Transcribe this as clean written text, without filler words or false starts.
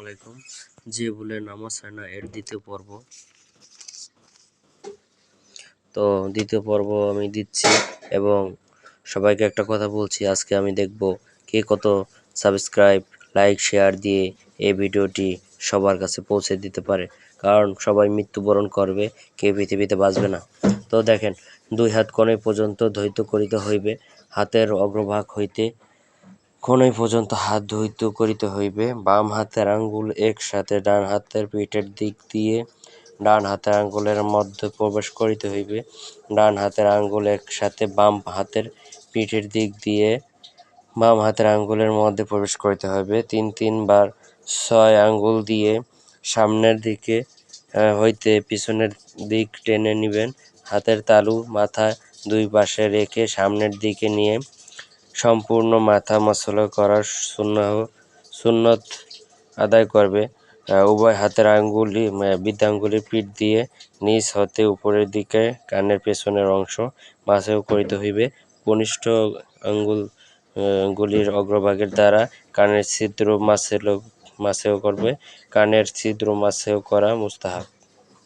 আলাইকুম। যে বলে নামাজ হয় না এর দ্বিতীয় পর্ব। তো দ্বিতীয় পর্ব আমি দিচ্ছি এবং সবাইকে একটা কথা বলছি, আজকে আমি দেখব কে কত সাবস্ক্রাইব, লাইক, শেয়ার দিয়ে এই ভিডিওটি সবার কাছে পৌঁছে দিতে পারে। কারণ সবাই মৃত্যুবরণ করবে, কেউ পৃথিবীতে বাঁচবে না। তো দেখেন, 2 হাত কনুই পর্যন্ত ধৌত করিতে হইবে, হাতের অগ্রভাগ হইতে কনুই পর্যন্ত হাত ধৌত করিতে হইবে। বাম হাতের আঙ্গুল একসাথে ডান হাতের পিঠের দিক দিয়ে ডান হাতের আঙ্গুলের মধ্যে প্রবেশ করিতে হইবে। ডান হাতের আঙ্গুল একসাথে বাম হাতের পিঠের দিক দিয়ে বাম হাতের আঙ্গুলের মধ্যে প্রবেশ করিতে হইবে। 3 বার 6 আঙ্গুল দিয়ে সামনের দিকে হইতে পিছনের দিক টেনে নিবেন। হাতের তালু মাথা 2 পাশে রেখে সামনের দিকে নিয়ে সম্পূর্ণ মাথা মসলা করার সুন্নত আদায় করবে। উভয় হাতের আঙ্গুলি বৃদ্ধাঙ্গুলির পিঠ দিয়ে নিচ হতে উপরের দিকে কানের পেছনের অংশ মাসেও করিতে হইবে। কনিষ্ঠ আঙ্গুলির অগ্রভাগের দ্বারা কানের ছিদ্র মাসেও করবে। কানের ছিদ্র মাসেও করা মুস্তাহাব।